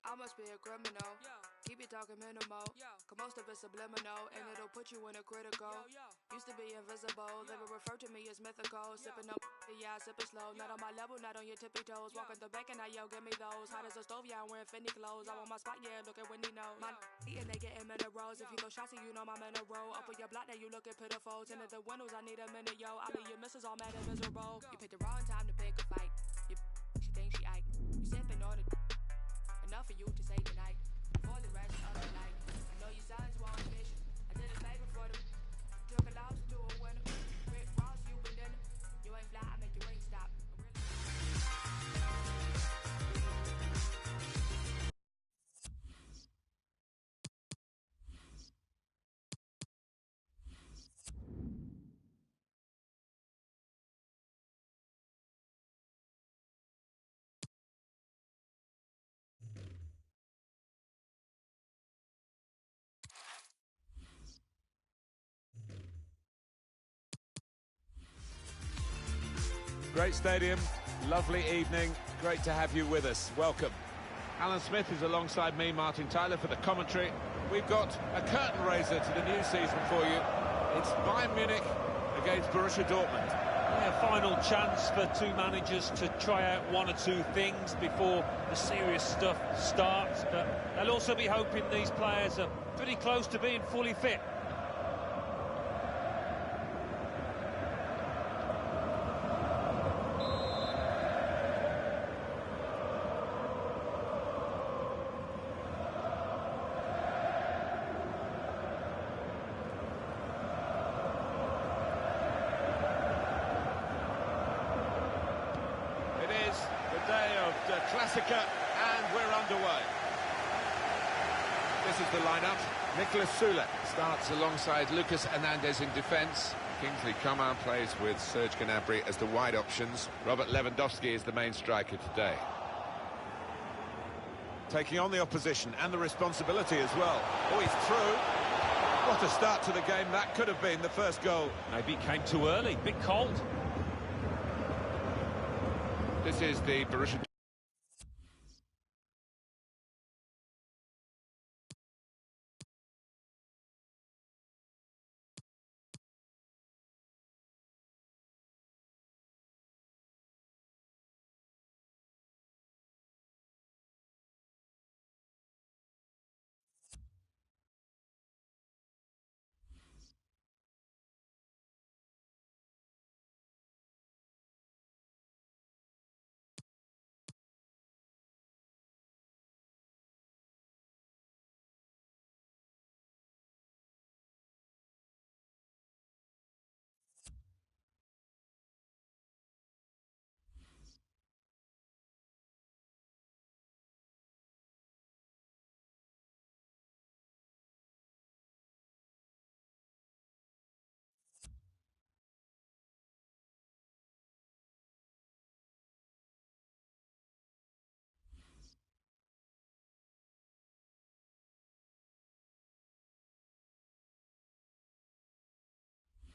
I must be a criminal. Keep it talking minimal. Cause most of it's subliminal, and it'll put you in a critical. Used to be invisible, they would refer to me as mythical. Sipping up, yeah, I sip it slow. Not on my level, not on your tippy toes. Walking the back and I yell, give me those. Hot as a stove, yeah, I'm wearing Fendi clothes. I'm on my spot, yeah, look at Wendy knows. My eating, they getting minerals. If you throw shots, you know my mineral. Up on your block, now you looking pitiful. Tinted the windows, I need a minute, yo. I leave your missus all mad and miserable. You picked the wrong time to pick a fight. She thinks she Ike. You sipping on it. Enough for you to say goodnight. For the rest of the night. I know your sons want fish. I did a favor for them. Took a loss to a winner. Rick Ross, you been dinner. You ain't fly, I make your ring stop. Great stadium, lovely evening, great to have you with us. Welcome. Alan Smith is alongside me, Martin Tyler, for the commentary. We've got a curtain raiser to the new season for you. It's Bayern Munich against Borussia Dortmund. Yeah, final chance for two managers to try out one or two things before the serious stuff starts, but they'll also be hoping these players are pretty close to being fully fit. Classica, and we're underway. This is the lineup. Nicolas Sule starts alongside Lucas Hernandez in defence. Kingsley Coman plays with Serge Gnabry as the wide options. Robert Lewandowski is the main striker today. Taking on the opposition and the responsibility as well. Oh, he's through. What a start to the game that could have been the first goal. Maybe it came too early, bit cold. This is the Borussia.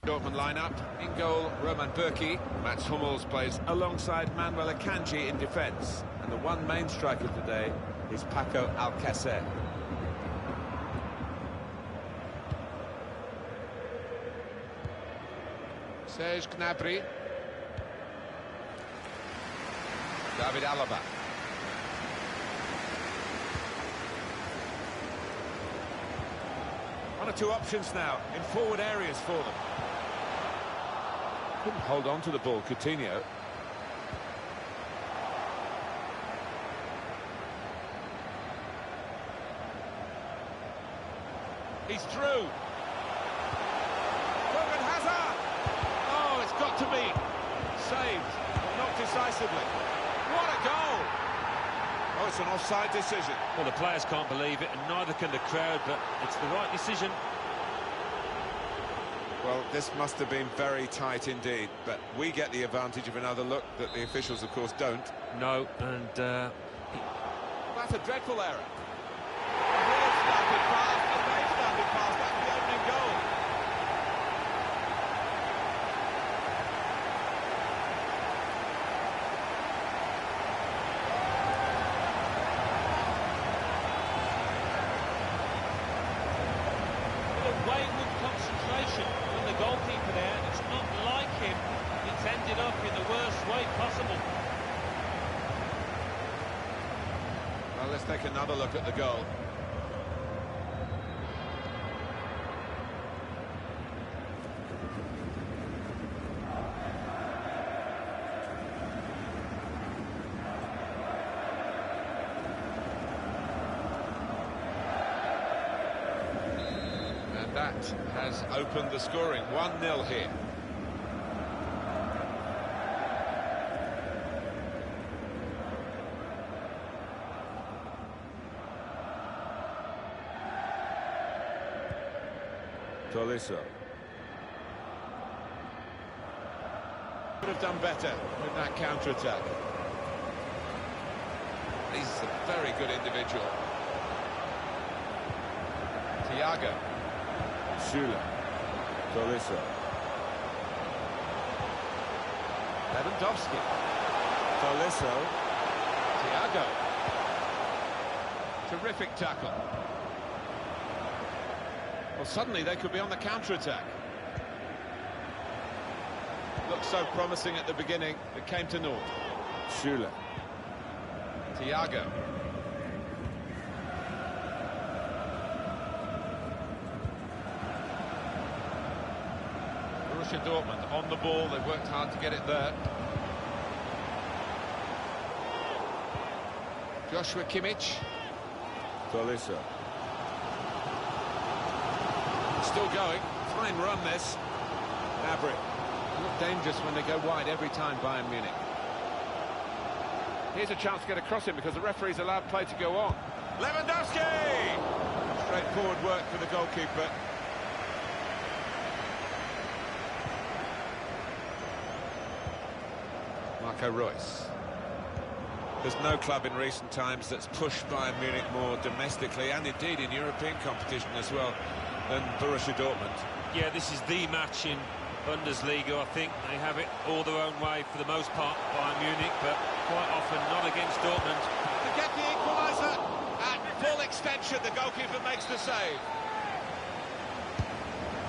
Dortmund lineup. In goal, Roman Bürki. Mats Hummels plays alongside Manuel Akanji in defence. And the one main striker today is Paco Alcacer. Serge Gnabry. David Alaba. One or two options now in forward areas for them. Couldn't hold on to the ball, Coutinho. He's through. Torgan Hazard! Oh, it's got to be saved, but not decisively. What a goal! Oh, it's an offside decision. Well, the players can't believe it, and neither can the crowd, but it's the right decision. Well, this must have been very tight indeed, but we get the advantage of another look that the officials, of course, don't. No, and... That's a dreadful error. He's started past, and they started past. That's the opening goal. A wayward concentration from the goalkeeper there. It's not like him. It's ended up in the worst way possible. Well, let's take another look at the goal. And that has opened the scoring. 1-0 here. Tolisso. Could have done better with that counter-attack. He's a very good individual. Thiago. Schüller. Tolisso. Lewandowski. Tolisso. Thiago. Terrific tackle. Well, suddenly they could be on the counter-attack. Looked so promising at the beginning, it came to naught. Schüller. Thiago. Borussia Dortmund on the ball, they've worked hard to get it there. Joshua Kimmich. Tolisso. Still going, fine run this. Gnabry. Look dangerous when they go wide every time, Bayern Munich. Here's a chance to get across him because the referee's allowed play to go on. Lewandowski! Straightforward work for the goalkeeper. Marco Reus. There's no club in recent times that's pushed Bayern Munich more domestically and indeed in European competition as well than Borussia Dortmund. Yeah, this is the match in Bundesliga, I think. They have it all their own way for the most part, Bayern Munich, but quite often not against Dortmund. To get the equaliser at full extension, the goalkeeper makes the save.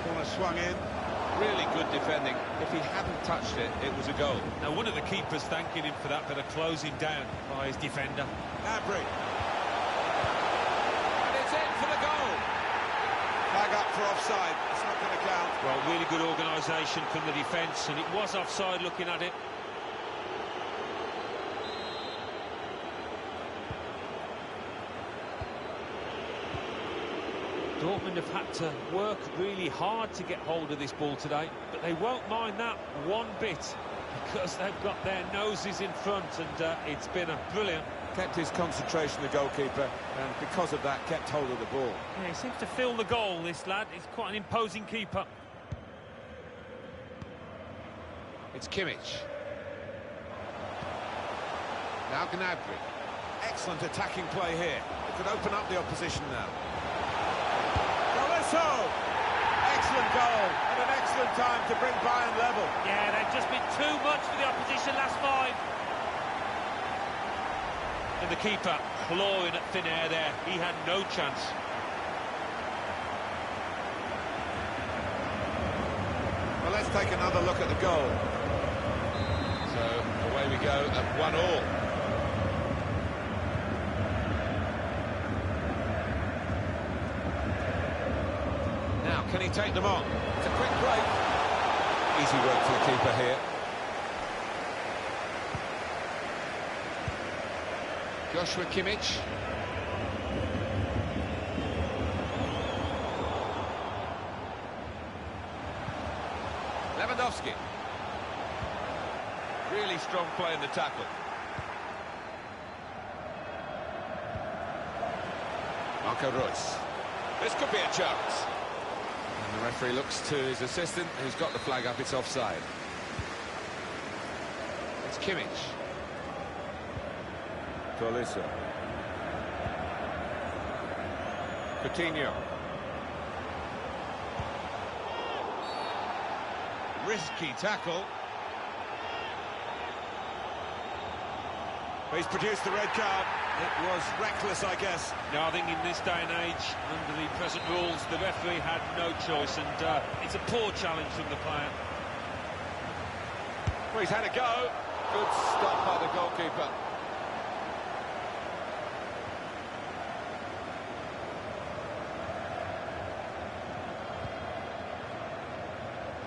Corner swung in. Really good defending. If he hadn't touched it, it was a goal. Now, one of the keepers thanking him for that bit of closing down by his defender. Gnabry. And it's in for the goal. Flag up for offside. It's not going to count. Well, really good organisation from the defence, and it was offside looking at it. Dortmund have had to work really hard to get hold of this ball today, but they won't mind that one bit because they've got their noses in front, and it's been a brilliant... Kept his concentration, the goalkeeper, and because of that, kept hold of the ball. Yeah, he seems to feel the goal, this lad. He's quite an imposing keeper. It's Kimmich. Now Gnabry. Excellent attacking play here. It could open up the opposition now. Tolisso! Excellent goal at an excellent time to bring Bayern level. Yeah, they've just been too much for the opposition last 5. And the keeper clawing at thin air there. He had no chance. Well, let's take another look at the goal. So, away we go at 1-1. Now, can he take them on? It's a quick break. Easy work for the keeper here. Joshua Kimmich. Lewandowski. Really strong play in the tackle. Marco Reus. This could be a chance. And the referee looks to his assistant, who's got the flag up. It's offside. It's Kimmich. Tolisso. Coutinho. Risky tackle. He's produced the red card. It was reckless, I guess. No, I think in this day and age, under the present rules, the referee had no choice, and it's a poor challenge from the player. Well, he's had a go. Good stop by the goalkeeper.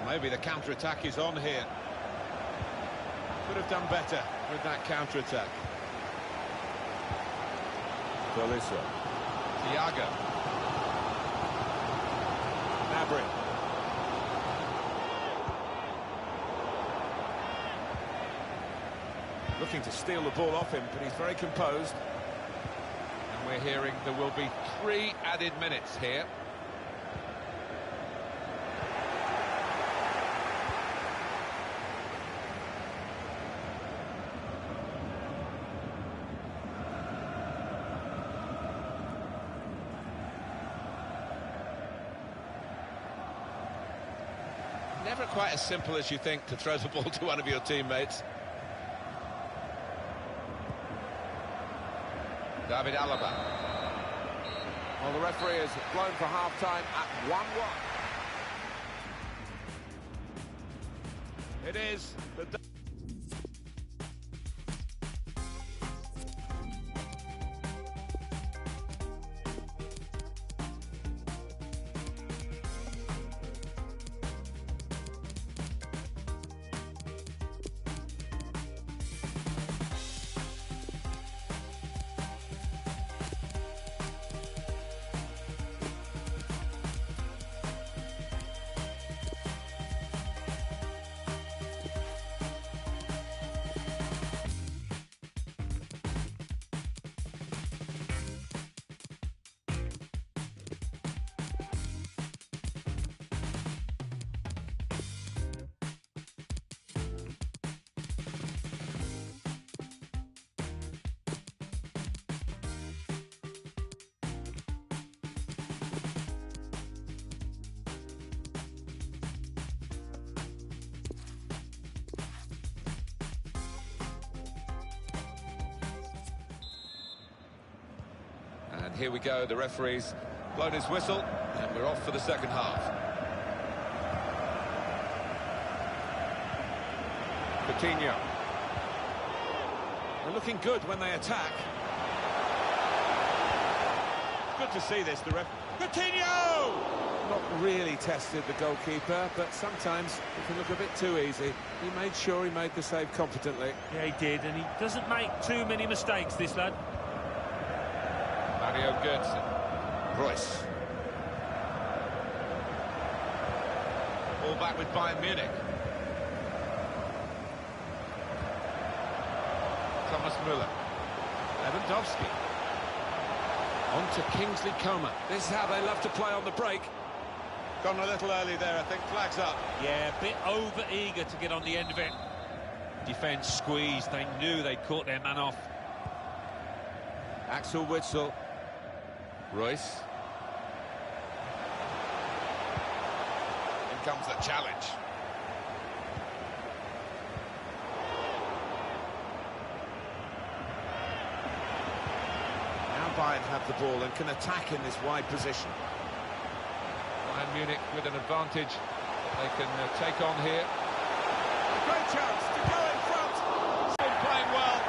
Maybe the counter-attack is on here. Could have done better with that counter-attack. Tolisso. Thiago. Gnabry. Looking to steal the ball off him, but he's very composed. And we're hearing there will be 3 added minutes here. Never quite as simple as you think to throw the ball to one of your teammates. David Alaba. Well, the referee has blown for half-time at 1-1. It is the... And here we go, the referee's blown his whistle, and we're off for the second half. Coutinho. They're looking good when they attack. Good to see this, the ref... Coutinho! Not really tested the goalkeeper, but sometimes it can look a bit too easy. He made sure he made the save competently. Yeah, he did, and he doesn't make too many mistakes, this lad. Mario Götze. Reus. Ball back with Bayern Munich. Thomas Müller. Lewandowski. On to Kingsley Coman. This is how they love to play on the break. Gone a little early there, I think. Flags up. Yeah, a bit over-eager to get on the end of it. Defence squeezed. They knew they'd caught their man off. Axel Witsel. Reus. In comes the challenge. Now Bayern have the ball and can attack in this wide position. Bayern Munich with an advantage. They can take on here. A great chance to go in front. It's been playing well.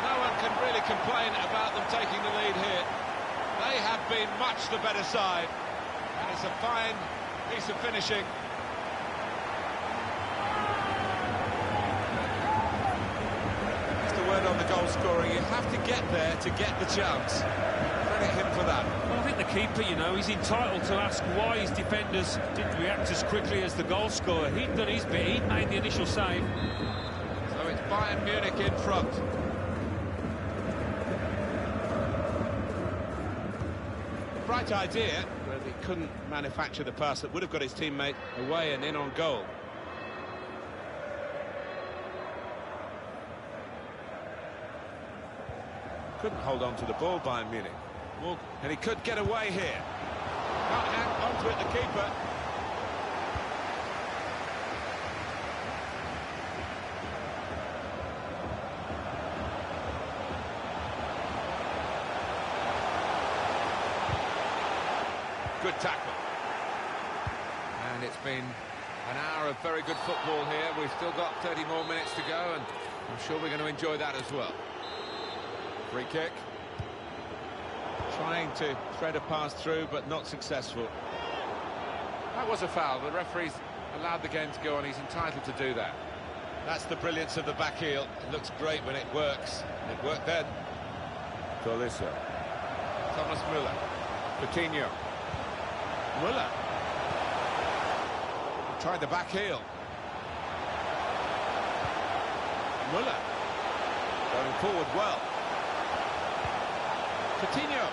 No one can really complain about them taking the lead here. They have been much the better side, and it's a fine piece of finishing. Just a word on the goal scorer. You have to get there to get the chance. Credit him for that. Well, I think the keeper, you know, he's entitled to ask why his defenders didn't react as quickly as the goal scorer. He'd done his bit, he'd made the initial save. So it's Bayern Munich in front. Bright idea, but he couldn't manufacture the pass that would have got his teammate away and in on goal. Couldn't hold on to the ball, Bayern Munich. And he could get away here. Can't hang on to it, the keeper. Good tackle. And it's been an hour of very good football here. We've still got 30 more minutes to go, and I'm sure we're going to enjoy that as well. Free kick. Trying to thread a pass through, but not successful. That was a foul. The referee's allowed the game to go on. He's entitled to do that. That's the brilliance of the back heel. It looks great when it works. It worked then. Tolisso. Thomas Müller. Coutinho. Müller. Tried the back heel. Müller. Going forward well. Coutinho.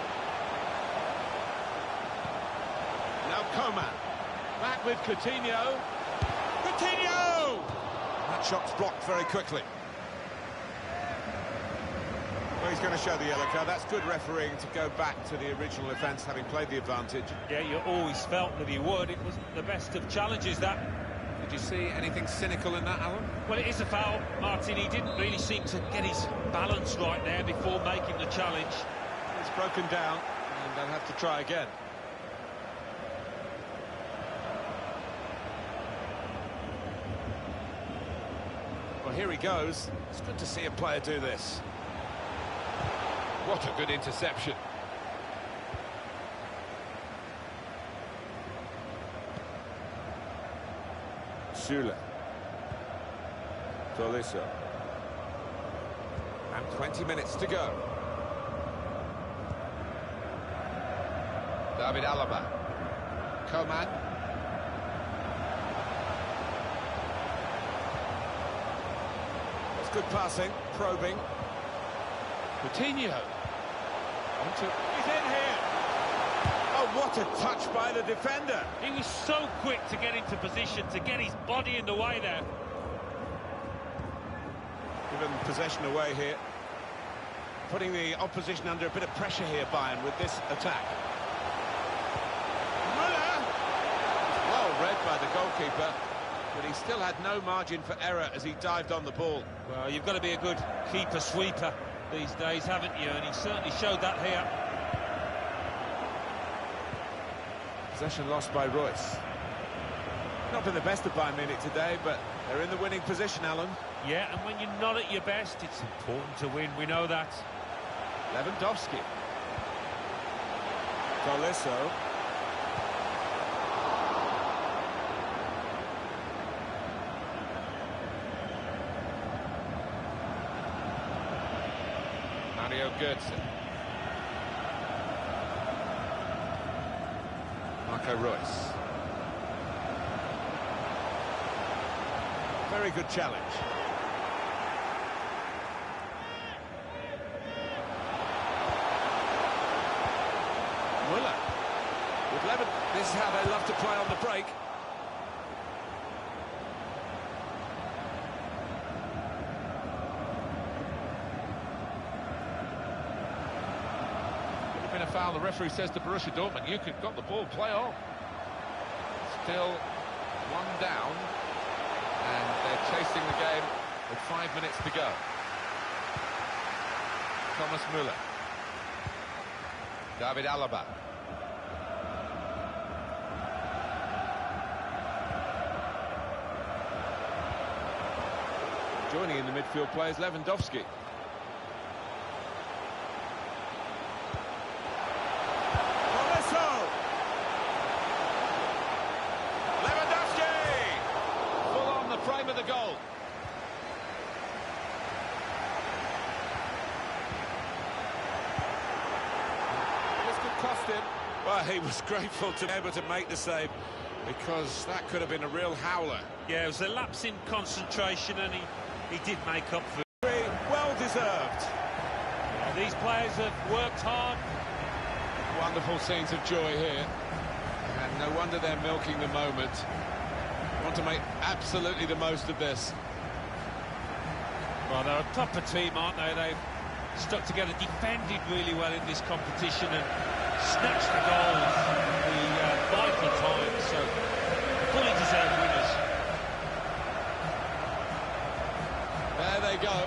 Now Coman. Back with Coutinho. Coutinho! That shot's blocked very quickly. Well, he's going to show the yellow card. That's good refereeing to go back to the original offence, having played the advantage. Yeah, you always felt that he would. It wasn't the best of challenges, that. Did you see anything cynical in that, Alan? Well, it is a foul, Martin. He didn't really seem to get his balance right there before making the challenge. It's broken down, and they'll have to try again. Well, here he goes. It's good to see a player do this. What a good interception. Süle. Tolisso. And 20 minutes to go. David Alaba. Coman. That's good passing, probing. Coutinho. He's in here. Oh, what a touch by the defender. He was so quick to get into position, to get his body in the way there. Given possession away here. Putting the opposition under a bit of pressure here, Bayern, with this attack. Müller! Well read by the goalkeeper, but he still had no margin for error as he dived on the ball. Well, you've got to be a good keeper-sweeper these days, haven't you? And he certainly showed that here. Possession lost by Royce. Not been the best of Bayern Munich today, but they're in the winning position, Alan. Yeah, and when you're not at your best, it's important to win. We know that. Lewandowski. Tolisso. Mario Götze. Marco Royce. Very good challenge. Müller. With Levin. This is how they love to play on the break. Been a foul. The referee says to Borussia Dortmund, you could got the ball, play on. Still one down, and they're chasing the game with 5 minutes to go. Thomas Müller. David Alaba. Joining in the midfield players, Lewandowski. Frame of the goal. cost him. Well, he was grateful to be able to make the save, because that could have been a real howler. Yeah, it was a lapse in concentration, and he did make up for it. Well deserved. Yeah, these players have worked hard. Wonderful scenes of joy here, and no wonder they're milking the moment. Want to make absolutely the most of this. Well, they're a proper team, aren't they? They've stuck together, defended really well in this competition, and snatched the goals in the vital times. So, fully deserved winners. There they go.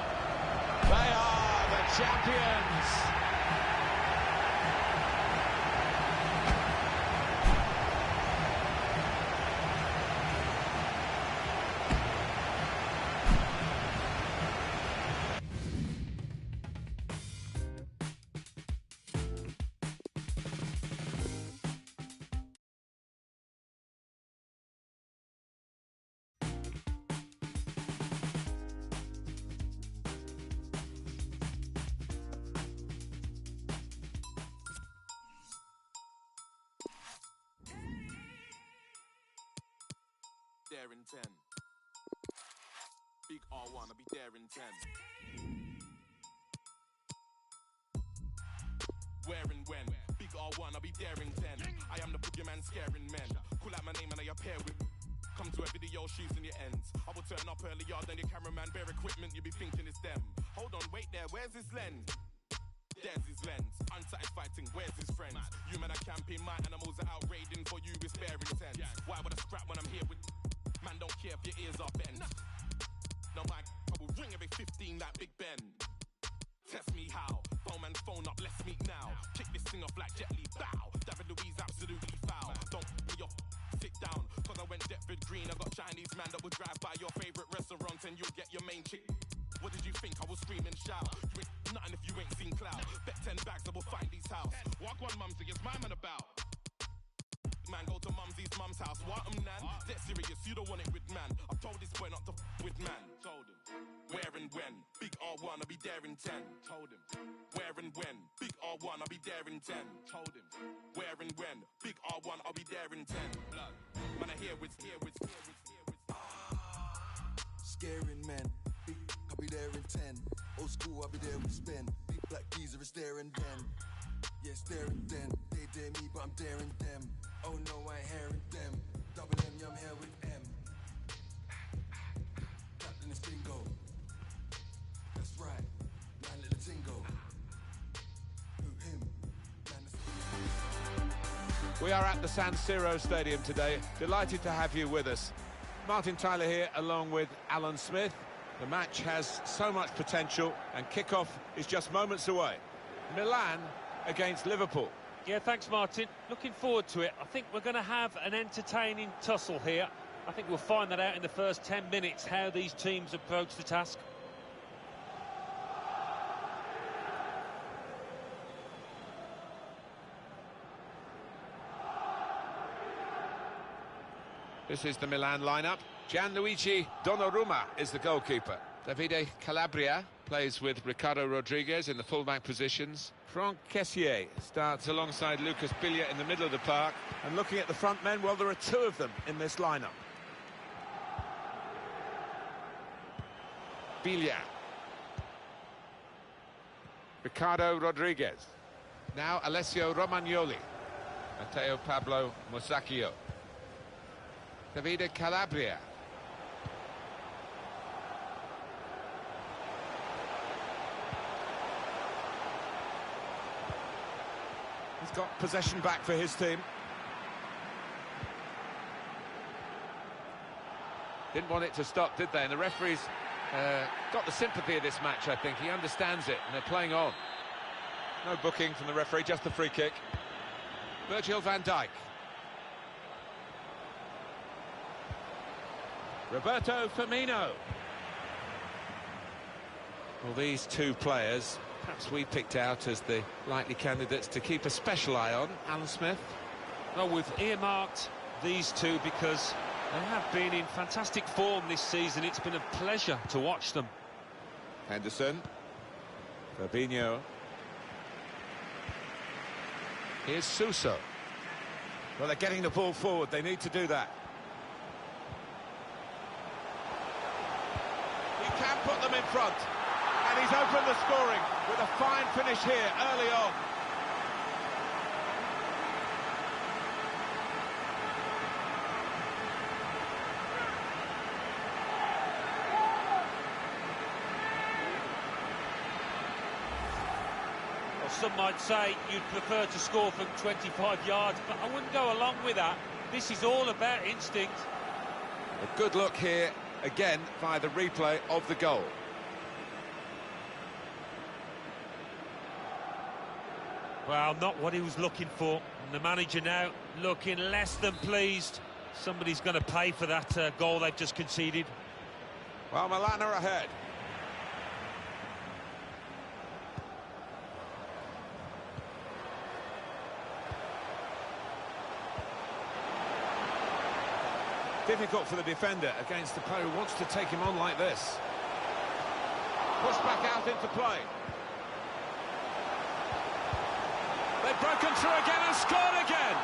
They are the champions. There in 10. Big R1, I'll be there in 10. Where and when? Big R1, I'll be there in 10. I am the boogeyman scaring men. Call out my name and I appear with. Come to a video shooting your ends. I will turn up earlier than your cameraman. Bare equipment, you'll be thinking it's them. Hold on, wait there, where's his lens? There's his lens. Unsatisfied thing, where's his friends? You men are camping, my animals are out raiding. For you, it's bare intense. Why would I scrap when I'm here with. Man, don't care if your ears are bent. No, my I will ring every 15 like Big Ben. Test me how. Phone man's phone up, let's meet now. Kick this thing off like Jet Li, bow. David Louise absolutely foul. Don't be your sit down. Cause I went Deptford Green. I got Chinese man that would drive by your favorite restaurant and you'll get your main chick. What did you think? I will scream and shout. You ain't nothing if you ain't seen cloud. Bet 10 bags I will find these house. Walk one mumsy, it's my man about. Man, go to mumsy's mum's house. What nan? Dead serious, you don't want it with man. I've told this boy not to with man. Told him. Where and when? Big R1, I'll be there in 10. Told him. Where and when? Big R1, I'll be there in 10. Told him. Where and when? Big R1, I'll be there in 10. Blood. Man, I hear what's here, what's here, what's here, what's Scaring men. Big, I'll be there in 10. Old school, I'll be there with spin. Big black geezer is there and then. Yes, there and then. They dare me, but I'm daring them. Oh no, I ain't hearing them. Double M, yeah, I'm here with M. Captain is bingo. That's right. Man, little tingo. Who him? Man, We are at the San Siro Stadium today. Delighted to have you with us. Martin Tyler here, along with Alan Smith. The match has so much potential, and kickoff is just moments away. Milan against Liverpool. Yeah, thanks, Martin. Looking forward to it. I think we're going to have an entertaining tussle here. I think we'll find that out in the first 10 minutes, how these teams approach the task. This is the Milan lineup. Gianluigi Donnarumma is the goalkeeper. Davide Calabria plays with Ricardo Rodriguez in the fullback positions. Franck Kessié starts alongside Lucas Biglia in the middle of the park. And looking at the front men, well, there are two of them in this lineup. Biglia. Ricardo Rodriguez. Now Alessio Romagnoli. Matteo Pablo Musacchio. Davide Calabria. He's got possession back for his team. Didn't want it to stop, did they? And the referee's got the sympathy of this match, I think. He understands it, and they're playing on. No booking from the referee, just the free kick. Virgil van Dijk. Roberto Firmino. Well, these two players, perhaps we picked out as the likely candidates to keep a special eye on. Alan Smith. Well, we've earmarked these two because they have been in fantastic form this season. It's been a pleasure to watch them. Henderson. Fabinho. Here's Suso. Well, they're getting the ball forward. They need to do that. He can put them in front. And he's opened the scoring with a fine finish here early on. Well, some might say you'd prefer to score from 25 yards, but I wouldn't go along with that. This is all about instinct. A good look here, again, via the replay of the goal. Well, not what he was looking for. And the manager now looking less than pleased. Somebody's going to pay for that goal they've just conceded. Well, Milan are ahead. Difficult for the defender against the player who wants to take him on like this. Pushed back out into play. They've broken through again and scored again.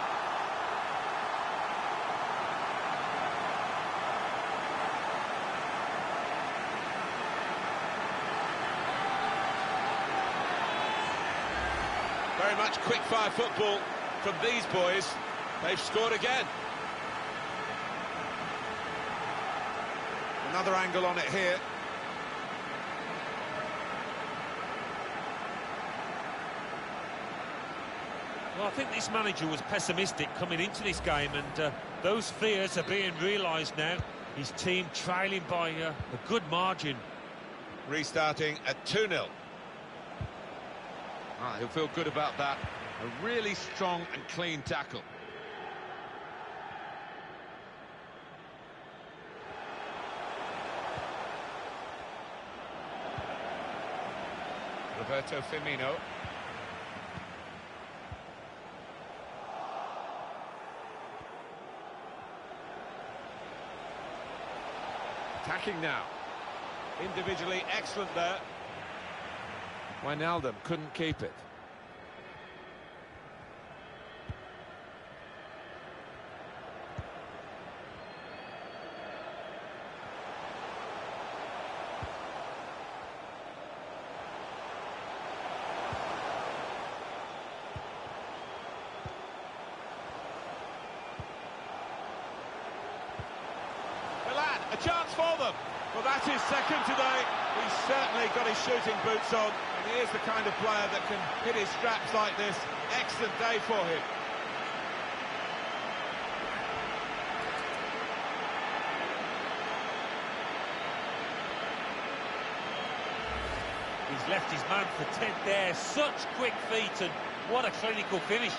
Very much quick-fire football from these boys. They've scored again. Another angle on it here. Well, I think this manager was pessimistic coming into this game, and those fears are being realised now. His team trailing by a good margin. Restarting at 2-0. He'll feel good about that. A really strong and clean tackle. Roberto Firmino. Attacking now. Individually excellent there. Wijnaldum couldn't keep it. A chance for them. Well, that's his second today. He's certainly got his shooting boots on, and he is the kind of player that can hit his straps like this. Excellent day for him. He's left his man for 10 there. Such quick feet, and what a clinical finish.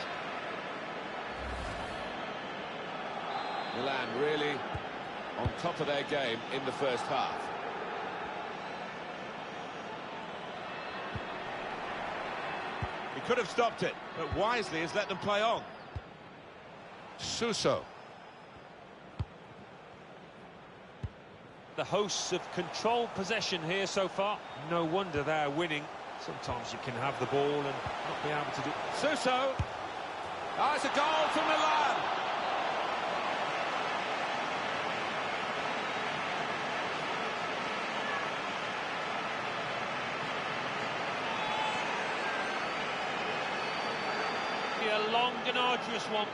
Milan really on top of their game in the first half. He could have stopped it, but wisely has let them play on. Suso. The hosts have controlled possession here so far. No wonder they're winning. Sometimes you can have the ball and not be able to do it. Suso. Oh, it's a goal for Milan. A long and arduous one.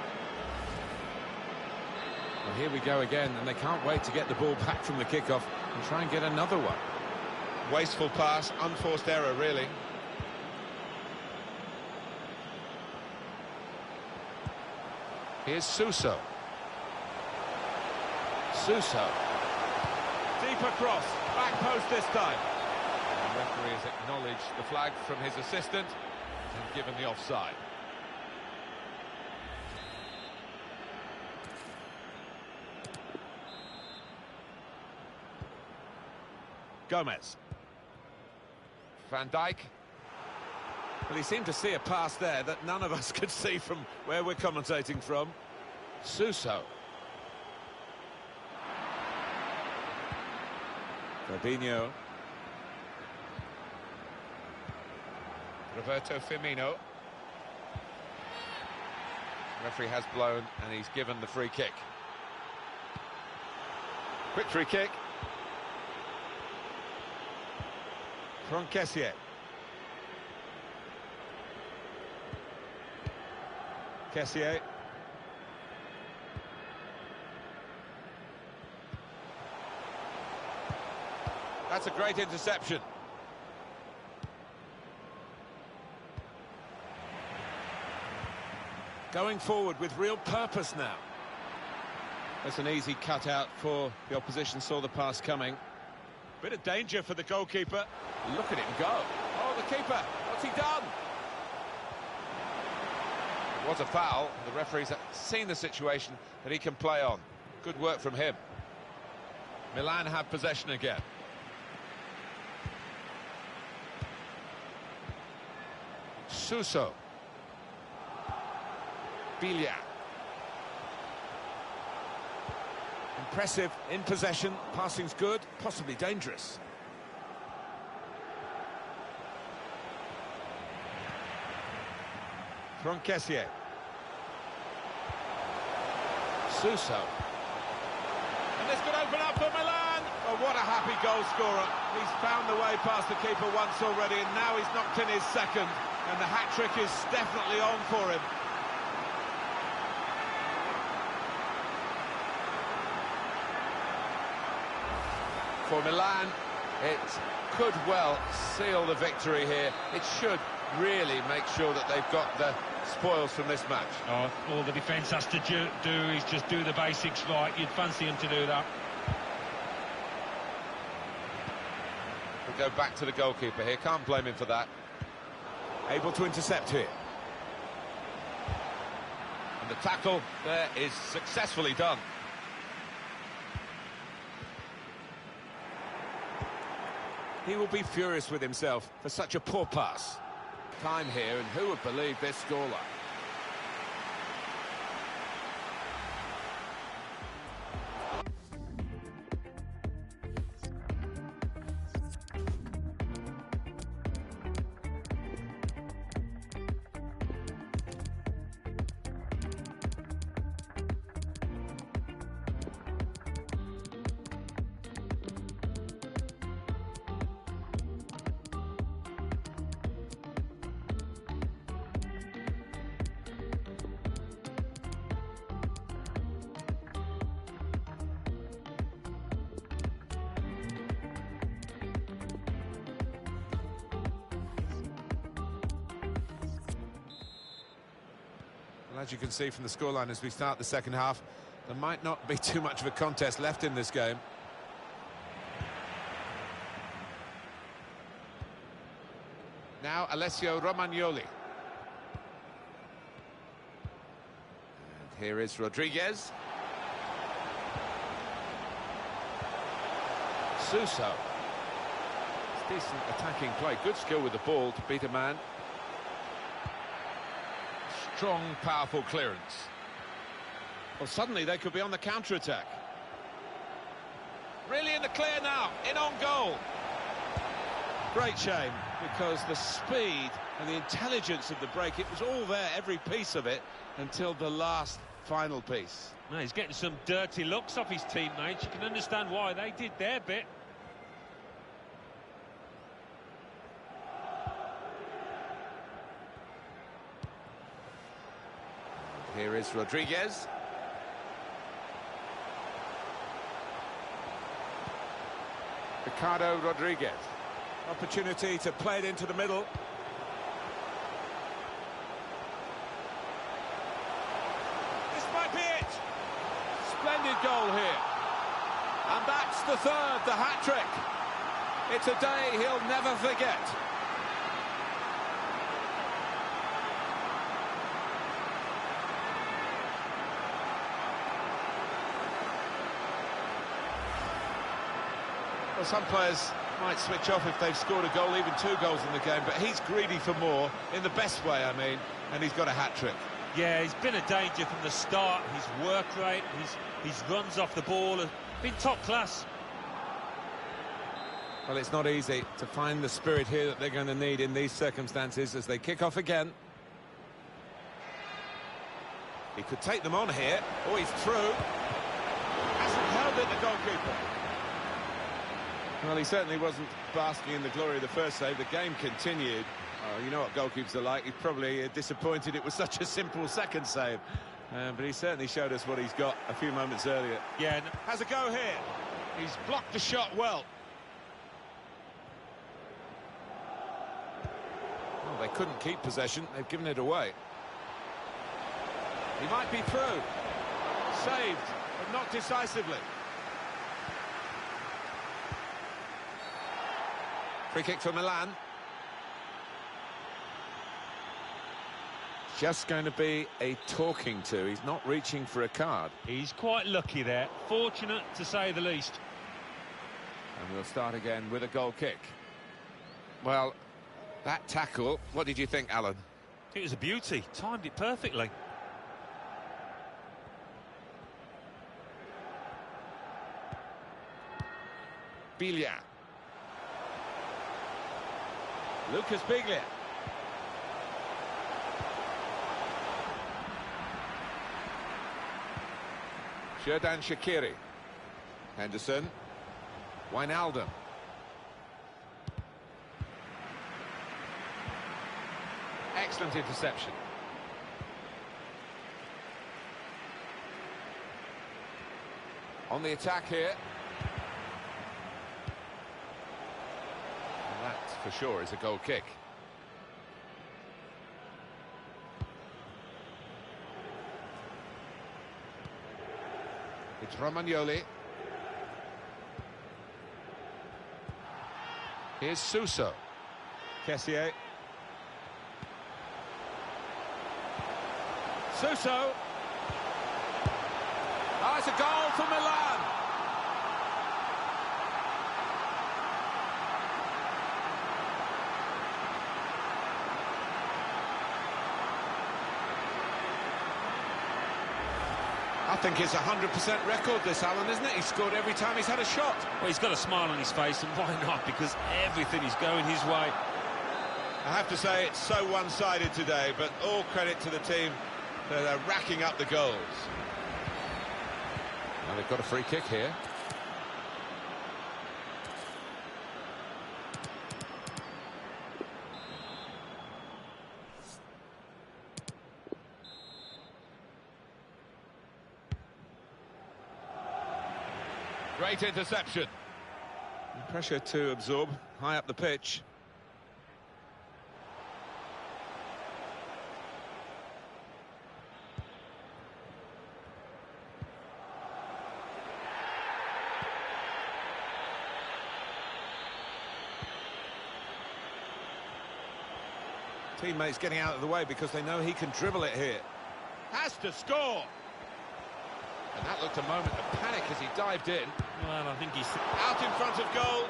Well, here we go again, and they can't wait to get the ball back from the kickoff and try and get another one. Wasteful pass, unforced error, really. Here's Suso. Suso. Deep across, back post this time. The referee has acknowledged the flag from his assistant and given the offside. Gomez. Van Dijk. Well, he seemed to see a pass there that none of us could see from where we're commentating from. Suso. Fabinho. Roberto Firmino. Referee has blown and he's given the free kick. Quick free kick. From Kessié. Kessié. That's a great interception. Going forward with real purpose now. That's an easy cutout for the opposition, saw the pass coming. Bit of danger for the goalkeeper. Look at him go. Oh, the keeper, what's he done? It was a foul. The referee's seen the situation that he can play on. Good work from him. Milan have possession again. Suso. Biglia. Impressive in possession, passing's good, possibly dangerous. From Kessié. Suso. And this could open up for Milan. Oh, what a happy goal scorer. He's found the way past the keeper once already, and now he's knocked in his second. And the hat-trick is definitely on for him. For Milan, it could well seal the victory here. It should really make sure that they've got the spoils from this match. Oh, all the defence has to do is just do the basics right. You'd fancy him to do that. We'll go back to the goalkeeper here. Can't blame him for that. Able to intercept here. And the tackle there is successfully done. He will be furious with himself for such a poor pass. Time here, and who would believe this scoreline? As you can see from the scoreline as we start the second half, there might not be too much of a contest left in this game. Now Alessio Romagnoli. And here is Rodriguez. Suso. It's decent attacking play, good skill with the ball to beat a man. Strong, powerful clearance. Well, suddenly they could be on the counter-attack. Really in the clear now, in on goal. Great shame, because the speed and the intelligence of the break, it was all there, every piece of it, until the last final piece. No, he's getting some dirty looks off his teammates. You can understand why they did their bit. Here is Rodriguez. Ricardo Rodriguez. Opportunity to play it into the middle. This might be it. Splendid goal here. And that's the third, the hat-trick. It's a day he'll never forget. Well, some players might switch off if they've scored a goal, even 2 goals in the game, but he's greedy for more, in the best way, I mean, and he's got a hat-trick. Yeah, he's been a danger from the start. His work rate, his runs off the ball have been top class. Well, it's not easy to find the spirit here that they're going to need in these circumstances as they kick off again. He could take them on here. Oh, he's through. Hasn't held it, the goalkeeper. Well, he certainly wasn't basking in the glory of the first save. The game continued. Oh, you know what goalkeepers are like. He's probably disappointed it was such a simple second save. But he certainly showed us what he's got a few moments earlier. Yeah. Has a go here. He's blocked the shot well. Well, they couldn't keep possession. They've given it away. He might be through. Saved, but not decisively. Free kick for Milan. Just going to be a talking to. He's not reaching for a card. He's quite lucky there. Fortunate, to say the least. And we'll start again with a goal kick. Well, that tackle, what did you think, Alan? It was a beauty. Timed it perfectly. Biglia. Lucas Biglia. Xherdan Shaqiri. Henderson. Wijnaldum. Excellent interception. On the attack here. And that, for sure, is a goal kick. It's Romagnoli. Here's Suso. Kessié. Suso. Oh, it's a goal for Milan. I think it's a 100% record, this, Alan, isn't it? He's scored every time he's had a shot. Well, he's got a smile on his face, and why not? Because everything is going his way. I have to say, it's so one-sided today, but all credit to the team. They're racking up the goals. Well, they've got a free kick here. Great interception. Pressure to absorb, high up the pitch. Teammates getting out of the way because they know he can dribble it here. Has to score! And that looked a moment of panic as he dived in. Well, I think he's out in front of goal.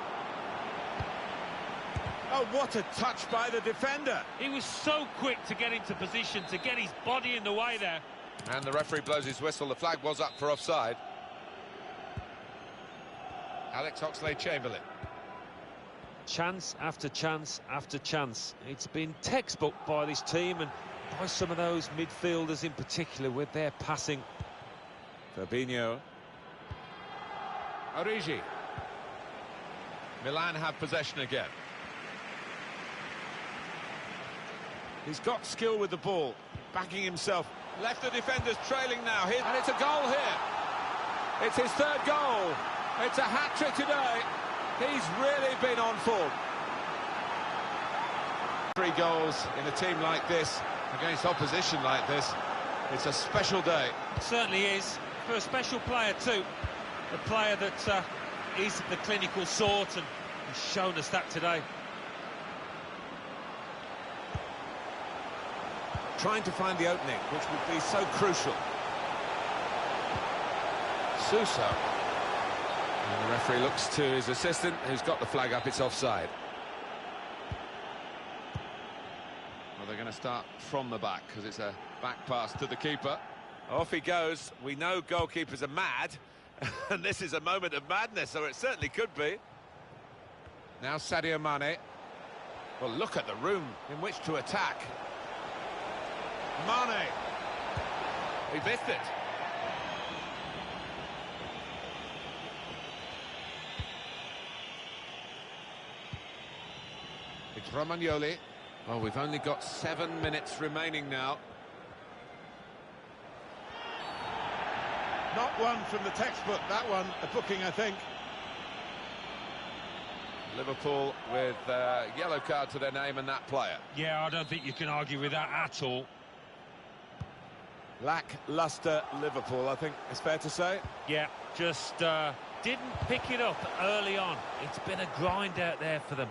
Oh, what a touch by the defender. He was so quick to get into position, to get his body in the way there. And the referee blows his whistle. The flag was up for offside. Alex Oxlade-Chamberlain. Chance after chance after chance. It's been textbook by this team and by some of those midfielders in particular with their passing. Fabinho. Origi. Milan have possession again. He's got skill with the ball, backing himself. Left the defenders trailing now. And it's a goal here. It's his third goal. It's a hat-trick today. He's really been on form. 3 goals in a team like this, against opposition like this. It's a special day. It certainly is. For a special player too. A player that is the clinical sort, and he's shown us that today. Trying to find the opening, which would be so crucial. Suso. And the referee looks to his assistant, who's got the flag up. It's offside. Well, they're going to start from the back, because it's a back pass to the keeper. Off he goes. We know goalkeepers are mad, and this is a moment of madness, or it certainly could be. Now Sadio Mane. Well, look at the room in which to attack. Mane. He missed it. It's Romagnoli. Oh, we've only got 7 minutes remaining now. Not one from the textbook, that one, a booking, I think. Liverpool with a yellow card to their name and that player. Yeah, I don't think you can argue with that at all. Lacklustre Liverpool, I think it's fair to say. Yeah, just didn't pick it up early on. It's been a grind out there for them.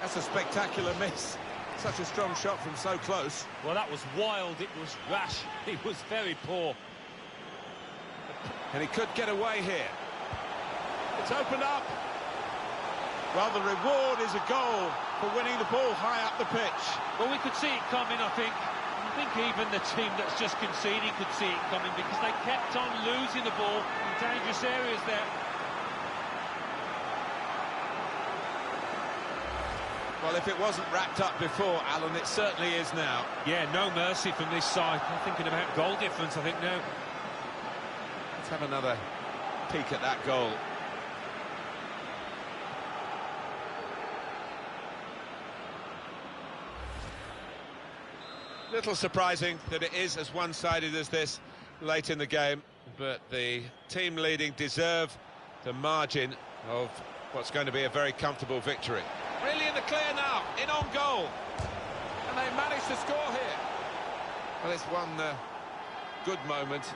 That's a spectacular miss. Such a strong shot from so close. Well, that was wild, it was rash, it was very poor. And he could get away here. It's opened up. Well, the reward is a goal for winning the ball high up the pitch. Well, we could see it coming, I think. I think even the team that's just conceded could see it coming because they kept on losing the ball in dangerous areas there. Well, if it wasn't wrapped up before, Alan, it certainly is now. Yeah, no mercy from this side. I'm thinking about goal difference, I think, now. Let's have another peek at that goal. Little surprising that it is as one-sided as this late in the game, but the team leading deserve the margin of what's going to be a very comfortable victory. Really in the clear now, in on goal, and they managed to score here. Well, it's one good moment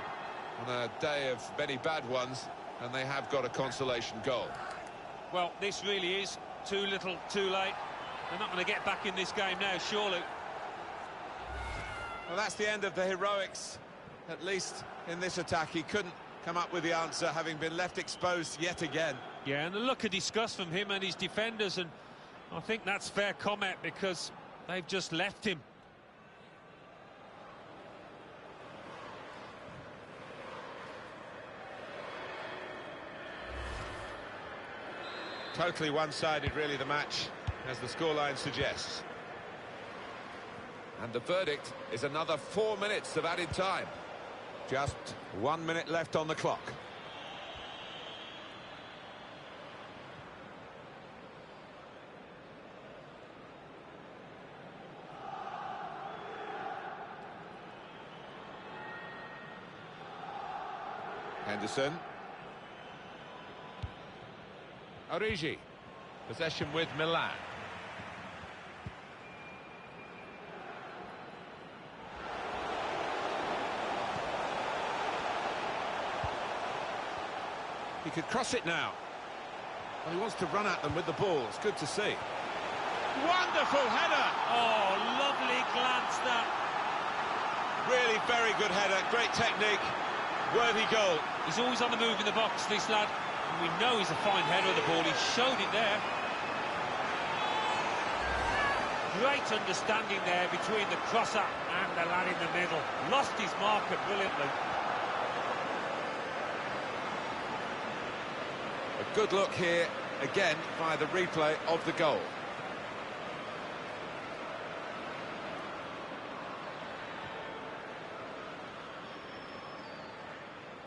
on a day of many bad ones, and they have got a consolation goal. Well, this really is too little, too late. They're not going to get back in this game now, surely. Well, that's the end of the heroics, at least in this attack. He couldn't come up with the answer, having been left exposed yet again. Yeah, and a look of disgust from him and his defenders, and I think that's fair comment because they've just left him. Totally one-sided, really, the match, as the scoreline suggests. And the verdict is another 4 minutes of added time. Just 1 minute left on the clock. Henderson. Origi. Possession with Milan. He could cross it now. Well, he wants to run at them with the ball. It's good to see. Wonderful header! Oh, lovely glance that. Really very good header. Great technique. Worthy goal. He's always on the move in the box, this lad. And we know he's a fine header of the ball. He showed it there. Great understanding there between the crosser and the lad in the middle. Lost his marker brilliantly. A good look here, again, via the replay of the goal.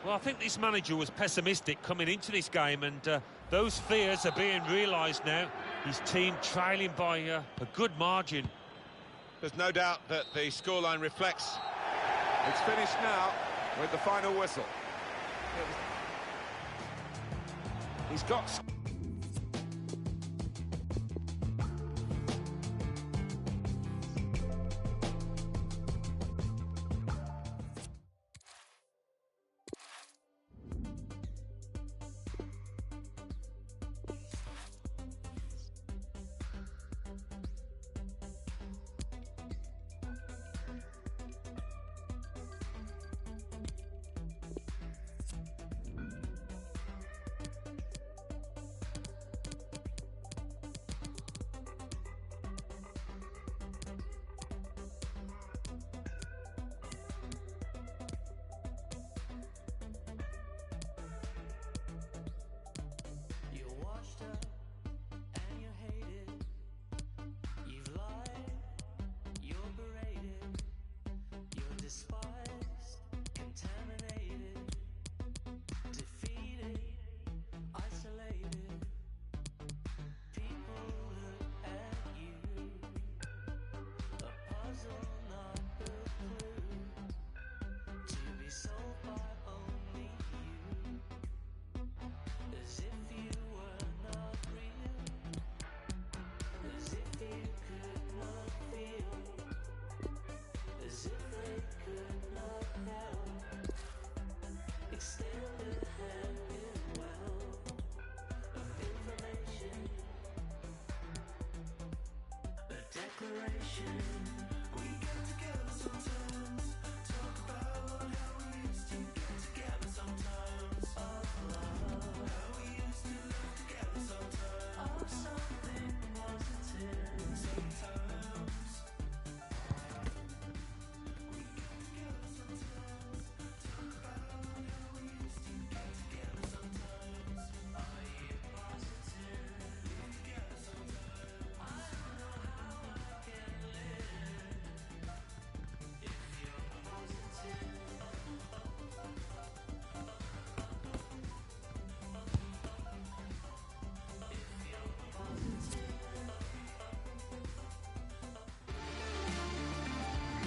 Well, I think this manager was pessimistic coming into this game, and those fears are being realised now. His team trailing by a good margin. There's no doubt that the scoreline reflects. It's finished now with the final whistle. He's got...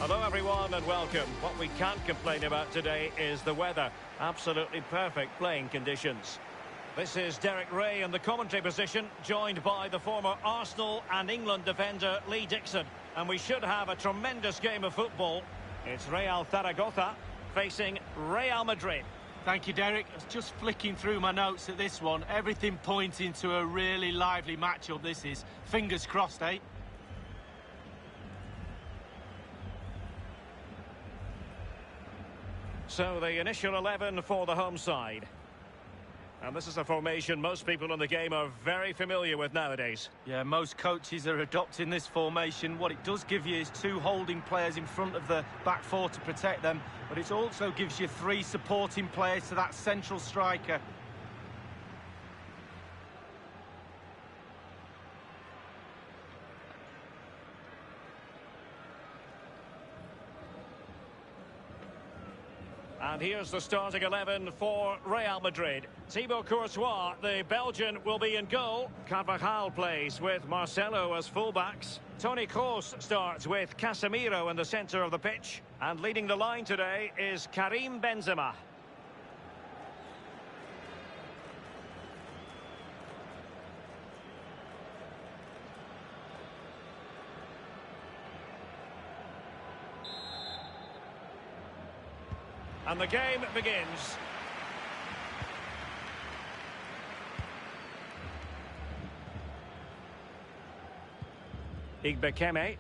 Hello everyone and welcome. What we can't complain about today is the weather. Absolutely perfect playing conditions. This is Derek Ray in the commentary position, joined by the former Arsenal and England defender Lee Dixon. And we should have a tremendous game of football. It's Real Zaragoza facing Real Madrid. Thank you, Derek. I was just flicking through my notes at this one. Everything pointing to a really lively matchup this is. Fingers crossed, eh? So the initial 11 for the home side. And this is a formation most people in the game are very familiar with nowadays. Yeah, most coaches are adopting this formation. What it does give you is two holding players in front of the back four to protect them, but it also gives you three supporting players to that central striker. And here's the starting 11 for Real Madrid. Thibaut Courtois, the Belgian, will be in goal. Carvajal plays with Marcelo as fullbacks. Toni Kroos starts with Casemiro in the centre of the pitch. And leading the line today is Karim Benzema. And the game begins. Igbekeme.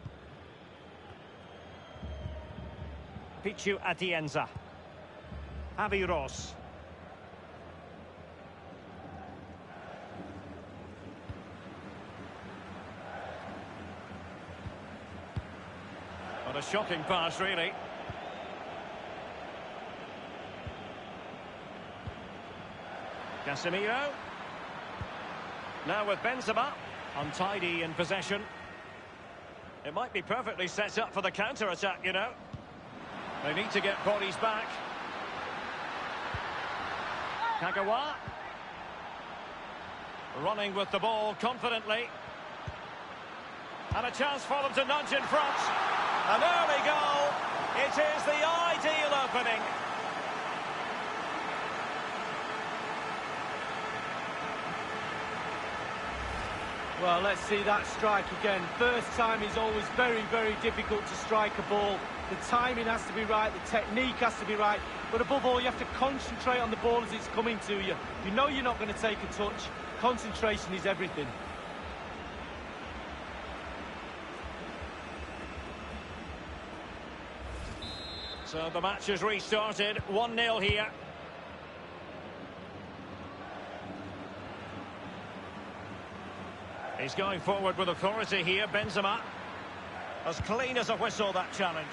Pichu Atienza. Javi Ross. What a shocking pass, really. Casemiro. Now with Benzema. Untidy in possession. It might be perfectly set up for the counter-attack, you know. They need to get bodies back. Kagawa. Running with the ball confidently. And a chance for them to nudge in front. An early goal. It is the ideal opening. Well, let's see that strike again. First time is always very, very difficult to strike a ball. The timing has to be right, the technique has to be right, but above all, you have to concentrate on the ball as it's coming to you. You know you're not going to take a touch. Concentration is everything. So the match has restarted. 1-0 here. He's going forward with authority here, Benzema. As clean as a whistle, that challenge.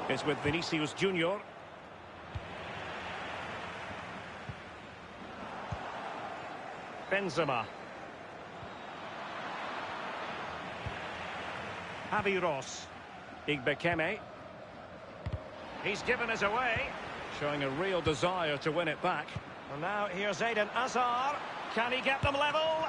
It's with Vinicius Junior. Benzema. Javi Ross. Igbekeme. He's given us away, showing a real desire to win it back. And now here's Eden Hazard. Can he get them level?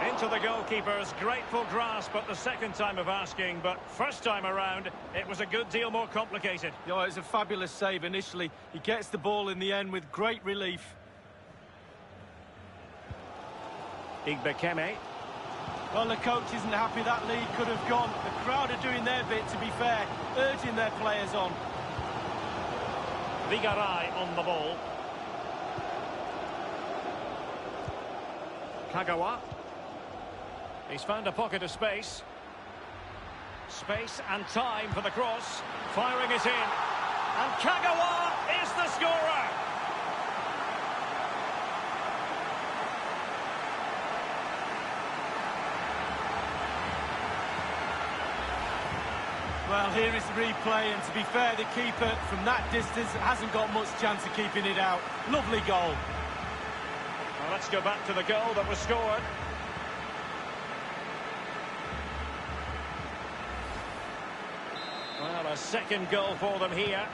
Into the goalkeeper's grateful grasp at the second time of asking, but first time around, it was a good deal more complicated. Oh, it was a fabulous save initially. He gets the ball in the end with great relief. Igbekeme. Well, the coach isn't happy that lead could have gone. The crowd are doing their bit, to be fair, urging their players on. Vigaray on the ball. Kagawa. He's found a pocket of space. Space and time for the cross. Firing it in. And Kagawa is the scorer. Well, here is the replay, and to be fair, the keeper from that distance hasn't got much chance of keeping it out. Lovely goal. Well, let's go back to the goal that was scored. Well, a second goal for them here.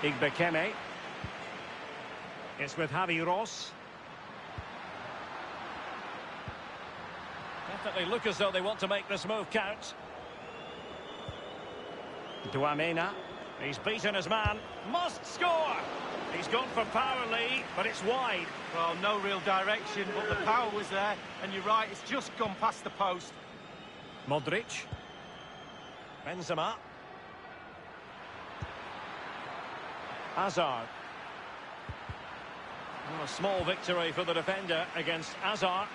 Igbekeme. It's with Javi Ross. Definitely look as though they want to make this move count. Duamena. He's beaten his man. Must score! He's gone for power, Lee, but it's wide. Well, no real direction, but the power was there. And you're right, it's just gone past the post. Modric. Benzema. Hazard. Well, a small victory for the defender against Hazard.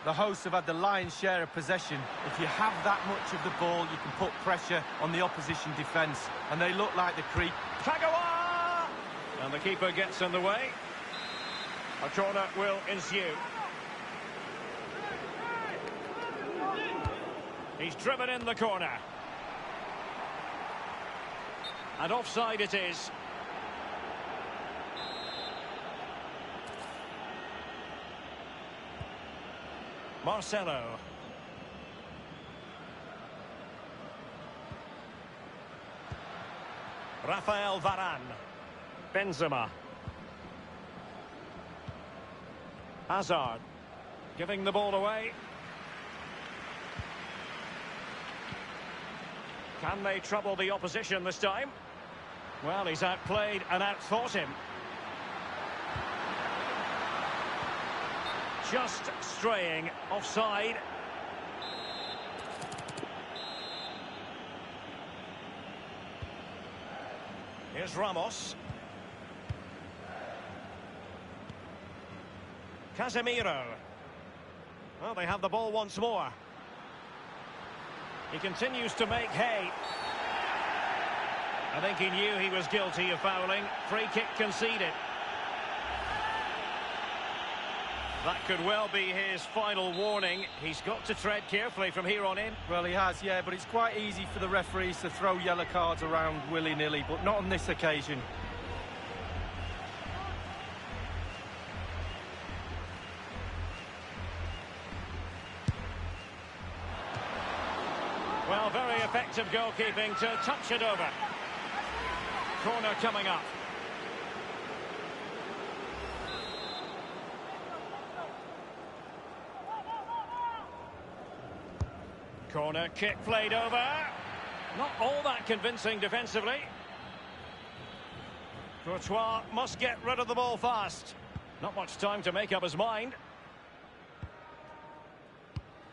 The hosts have had the lion's share of possession. If you have that much of the ball, you can put pressure on the opposition defence. And they look like the creep. Kagawa! And the keeper gets in the way. A corner will ensue. He's driven in the corner. And offside it is. Marcelo. Rafael Varane. Benzema. Hazard. Giving the ball away. Can they trouble the opposition this time? Well, he's outplayed and outthought him. Just straying offside. Here's Ramos. Casemiro. Well, they have the ball once more. He continues to make hay. I think he knew he was guilty of fouling. Free kick conceded. That could well be his final warning. He's got to tread carefully from here on in. Well, he has, yeah, but it's quite easy for the referees to throw yellow cards around willy-nilly, but not on this occasion. Well, very effective goalkeeping to touch it over. Corner coming up. Corner kick played over. Not all that convincing defensively. Courtois must get rid of the ball fast. Not much time to make up his mind.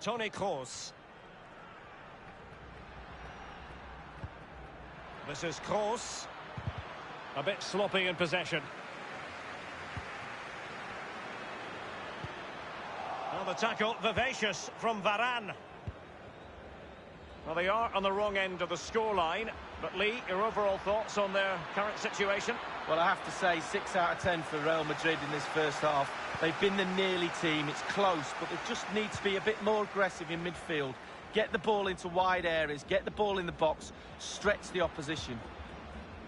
Toni Kroos. This is Kroos. A bit sloppy in possession. Well, the tackle vivacious from Varane. Well, they are on the wrong end of the scoreline. But Lee, your overall thoughts on their current situation? Well, I have to say 6 out of 10 for Real Madrid in this first half. They've been the nearly team. It's close, but they just need to be a bit more aggressive in midfield. Get the ball into wide areas, get the ball in the box, stretch the opposition.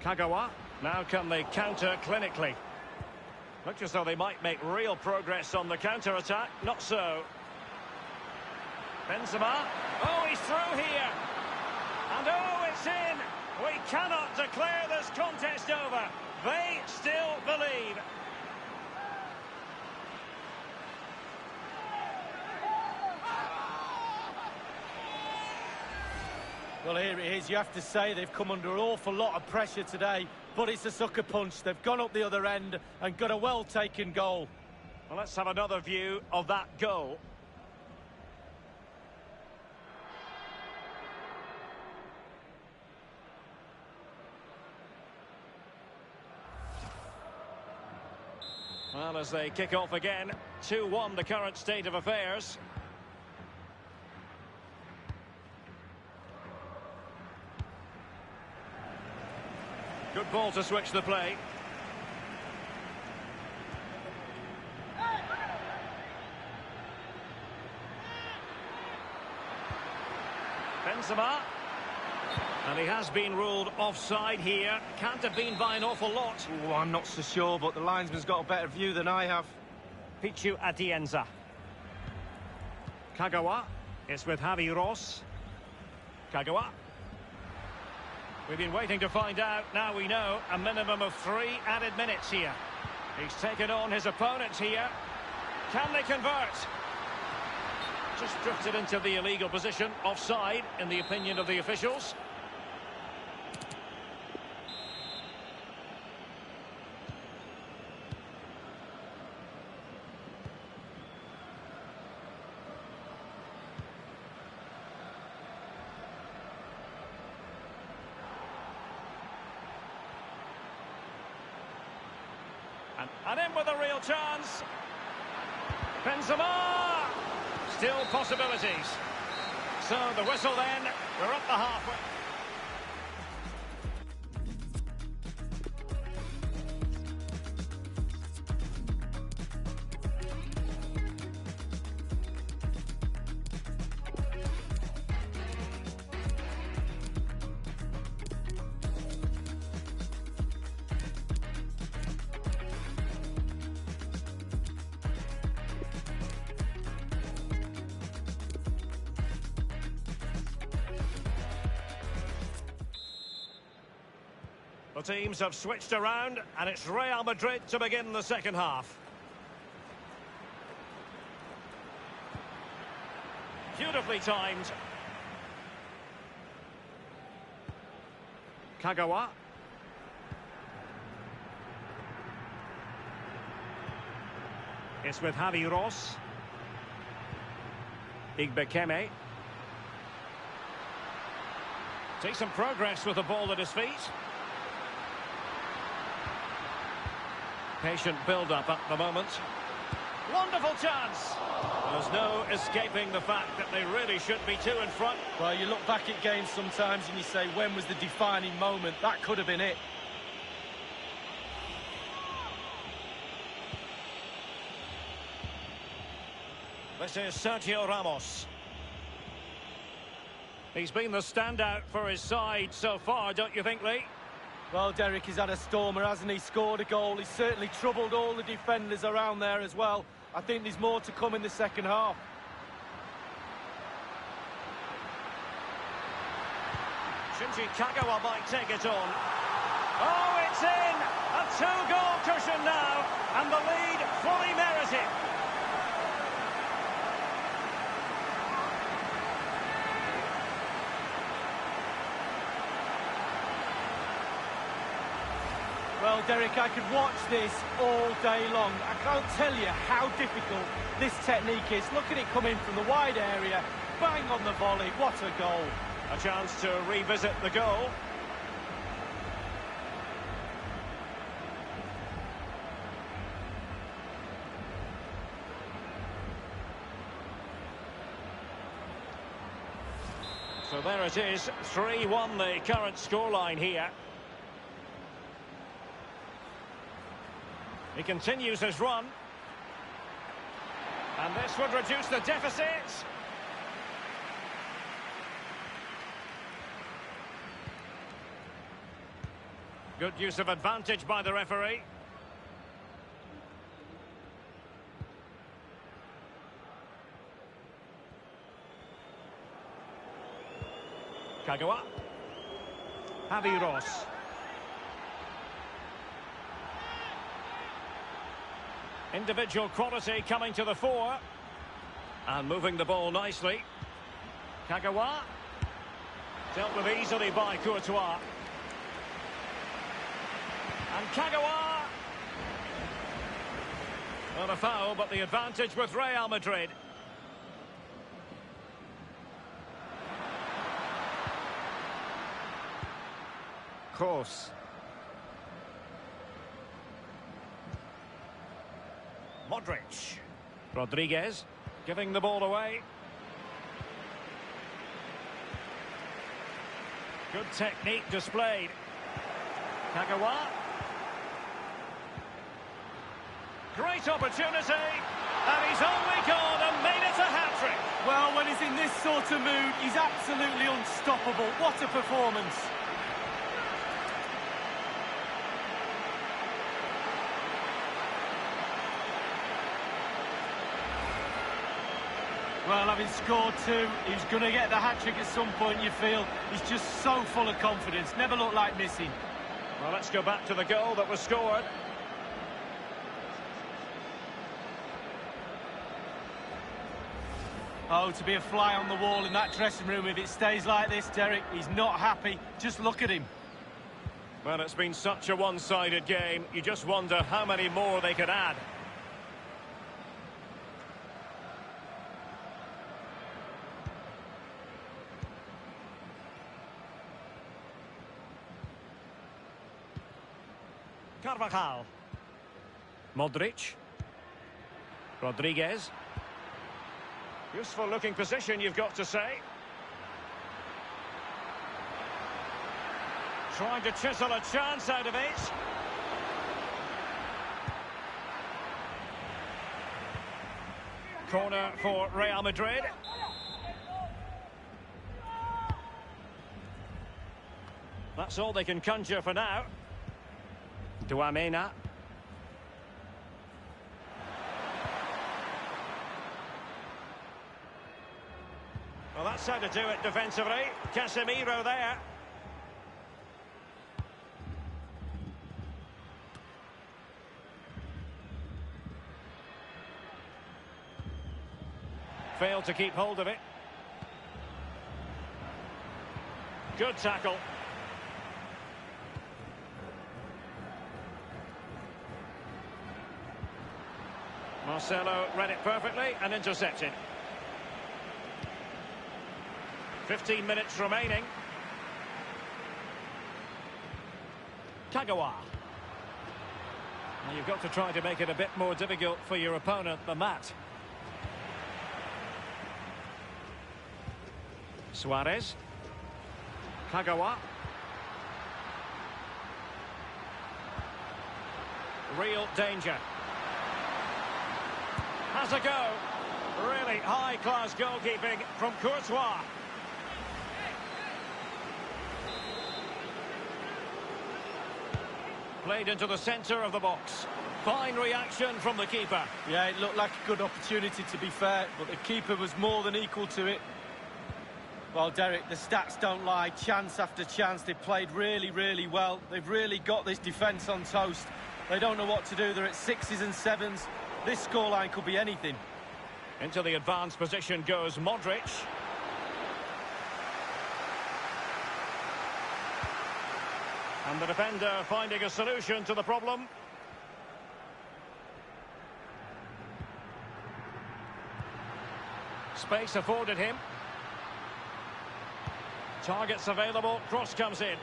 Kagawa. Now can they counter clinically? Looks as though they might make real progress on the counter-attack. Not so. Benzema. Oh, he's through here. And oh, it's in. We cannot declare this contest over. They still believe. Well, here it is. You have to say they've come under an awful lot of pressure today, but it's a sucker punch. They've gone up the other end and got a well-taken goal. Well, let's have another view of that goal. Well, as they kick off again, 2-1 the current state of affairs. Good ball to switch the play. Benzema. And he has been ruled offside here. Can't have been by an awful lot. Oh, I'm not so sure, but the linesman's got a better view than I have. Pichu Atienza. Kagawa is with Javi Ross. Kagawa. We've been waiting to find out. Now we know a minimum of 3 added minutes here. He's taken on his opponents here. Can they convert? Just drifted into the illegal position. Offside, in the opinion of the officials. And in with a real chance. Benzema! Still possibilities. So the whistle then. We're up the halfway. The teams have switched around, and it's Real Madrid to begin the second half. Beautifully timed. Kagawa. It's with Javi Ross. Igbekeme. Takes some progress with the ball at his feet. Patient build-up at the moment. Wonderful chance! There's no escaping the fact that they really should be 2 in front. Well, you look back at games sometimes and you say, when was the defining moment? That could have been it. This is Sergio Ramos. He's been the standout for his side so far, don't you think, Lee? Well, Derek, he's had a stormer, hasn't he? Scored a goal. He's certainly troubled all the defenders around there as well. I think there's more to come in the second half. Shinji Kagawa might take it on. Oh, it's in! A 2-goal cushion now, and the lead fully merited. Well, Derek, I could watch this all day long. I can't tell you how difficult this technique is. Look at it coming from the wide area. Bang on the volley. What a goal. A chance to revisit the goal. So there it is. 3-1 the current scoreline here. He continues his run. And this would reduce the deficit. Good use of advantage by the referee. Kagawa. Javi Ross. Individual quality coming to the fore. And moving the ball nicely. Kagawa. Dealt with easily by Courtois. And Kagawa. Not a foul, but the advantage with Real Madrid. Kroos. Modric. Rodriguez giving the ball away. Good technique displayed. Kagawa. Great opportunity. And he's only gone and made it a hat-trick. Well, when he's in this sort of mood, he's absolutely unstoppable. What a performance. Well, having scored two, he's going to get the hat-trick at some point, you feel. He's just so full of confidence, never looked like missing. Well, let's go back to the goal that was scored. Oh, to be a fly on the wall in that dressing room if it stays like this, Derek. He's not happy. Just look at him. Well, it's been such a one-sided game. You just wonder how many more they could add. Carvajal. Modric. Rodriguez. Useful looking position, you've got to say. Trying to chisel a chance out of it. Corner for Real Madrid. That's all they can conjure for now. Duamena. Well, that's how to do it defensively. Casemiro there. Failed to keep hold of it. Good tackle. Marcelo read it perfectly and intercepted. 15 minutes remaining. Kagawa. Well, you've got to try to make it a bit more difficult for your opponent than that. Suarez. Kagawa. Real danger. Has a go. Really high-class goalkeeping from Courtois. Played into the centre of the box. Fine reaction from the keeper. Yeah, it looked like a good opportunity, to be fair, but the keeper was more than equal to it. Well, Derek, the stats don't lie. Chance after chance, they've played really, really well. They've really got this defence on toast. They don't know what to do. They're at 6s and 7s. This scoreline could be anything. Into the advanced position goes Modric. And the defender finding a solution to the problem. Space afforded him. Targets available, cross comes in.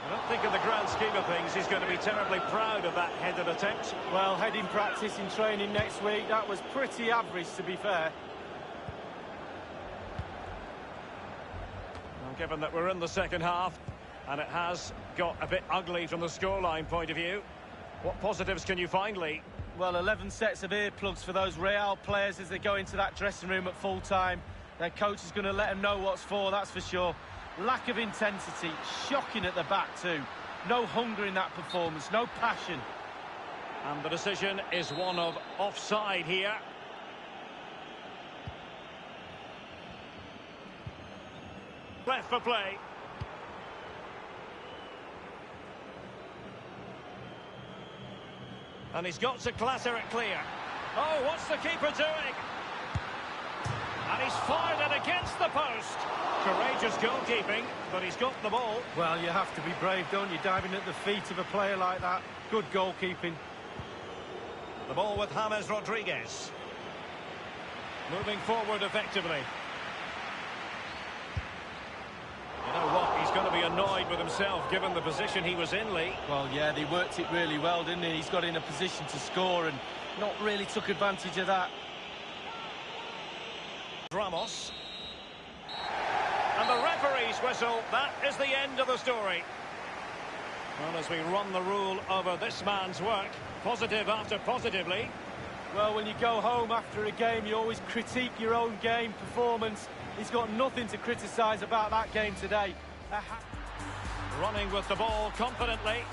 I don't think in the grand scheme of things he's going to be terribly proud of that headed attempt. Well, heading practice in training next week, that was pretty average, to be fair. Well, given that we're in the second half, and it has got a bit ugly from the scoreline point of view, what positives can you find, Lee? Well, 11 sets of earplugs for those Real players as they go into that dressing room at full time. Their coach is going to let them know what's for, that's for sure. Lack of intensity, shocking at the back too. No hunger in that performance, no passion. And the decision is one of offside here. Left for play. And he's got to clatter it clear. Oh, what's the keeper doing? And he's fired it against the post. Courageous goalkeeping, but he's got the ball. Well, you have to be brave, don't you, diving at the feet of a player like that. Good goalkeeping. The ball with James Rodriguez. Moving forward effectively. You know what? He's going to be annoyed with himself given the position he was in, Lee. Well, yeah, they worked it really well, didn't he? He's got in a position to score and not really took advantage of that. Ramos. And the referee's whistle. That is the end of the story. Well, as we run the rule over this man's work, positive after positively. Well, when you go home after a game, you always critique your own game performance. He's got nothing to criticise about that game today. Running with the ball confidently.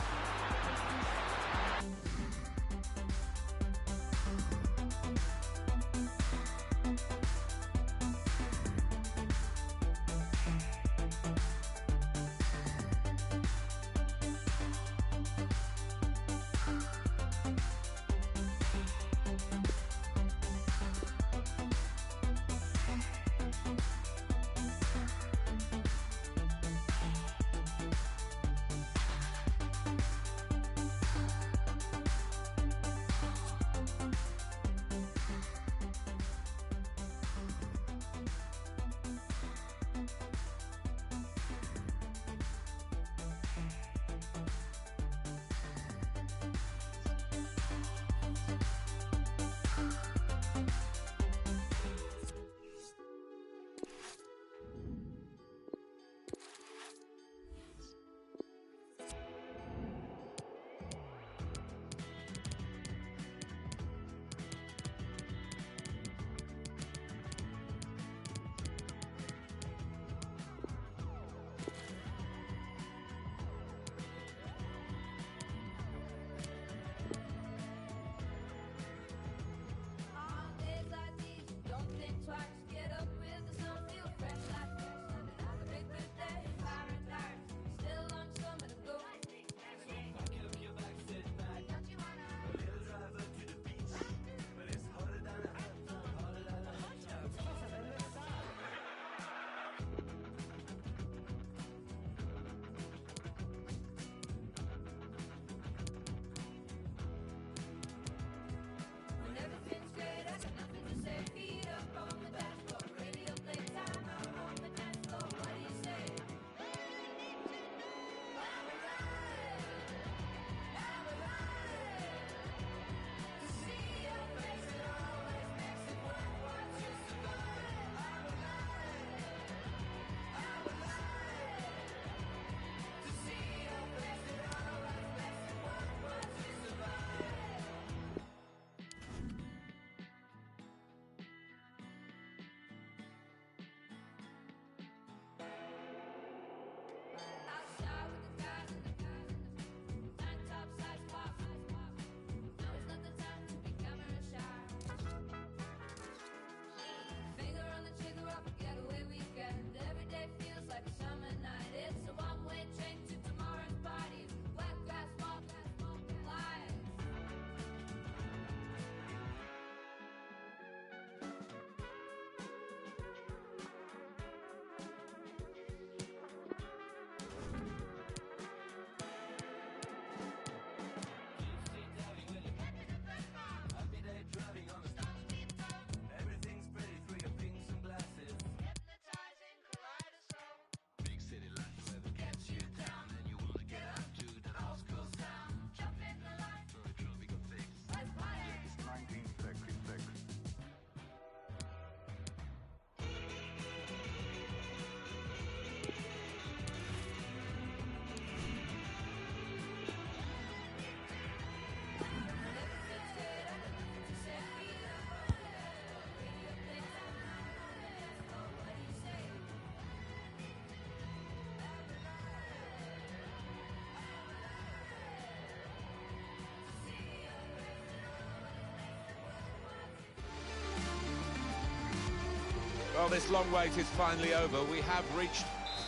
Well, this long wait is finally over. We have reached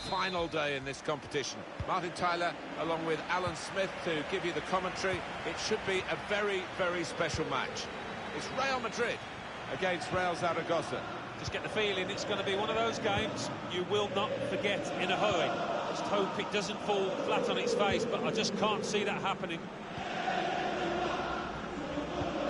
final day in this competition. Martin Tyler, along with Alan Smith, to give you the commentary. It should be a very, very special match. It's Real Madrid against Real Zaragoza. Just get the feeling it's going to be one of those games you will not forget in a hurry. Just hope it doesn't fall flat on its face, but I just can't see that happening.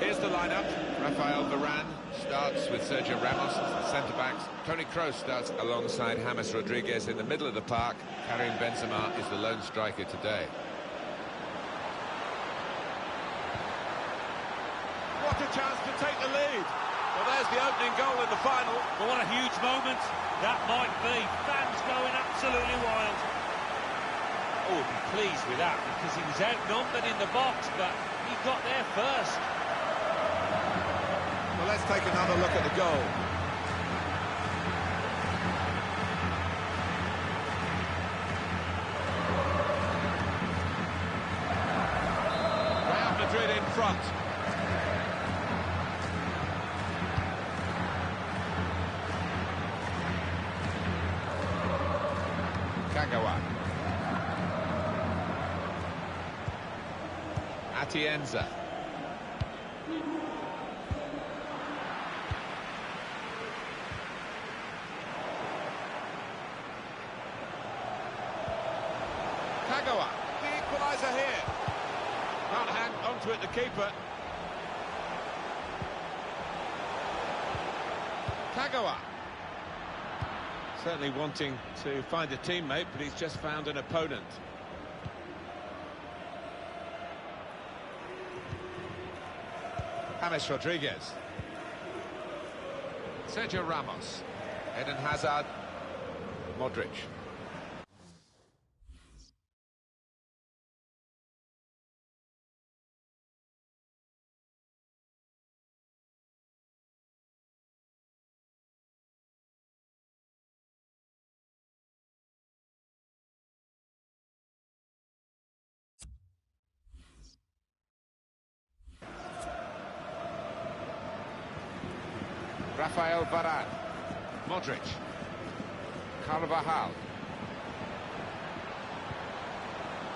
Here's Here's the lineup. Rafael Varane starts with Sergio Ramos as the centre-backs. Toni Kroos starts alongside James Rodriguez in the middle of the park. Karim Benzema is the lone striker today. What a chance to take the lead. Well, there's the opening goal in the final. Well, what a huge moment that might be. Fans going absolutely wild. Oh, would be pleased with that because he was outnumbered in the box, but he got there first. Well, let's take another look at the goal. Real Madrid in front. Kagawa. Atienza. Kagawa, the equaliser here. Can't hang onto it, the keeper. Kagawa. Certainly wanting to find a teammate, but he's just found an opponent. James Rodriguez. Sergio Ramos. Eden Hazard. Modric. Rafael Varane. Modric. Carvajal.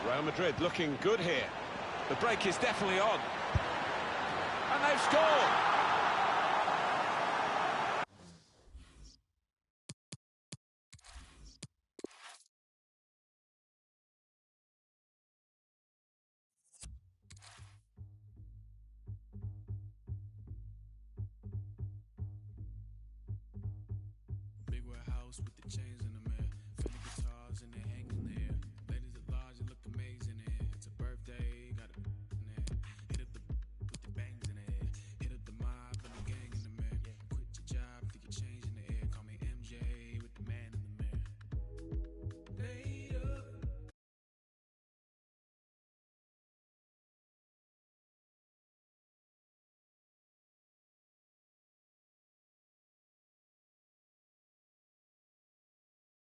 Real Madrid looking good here. The break is definitely on. And they've scored! Big warehouse with the chains in the mirror. Fender guitars and they hang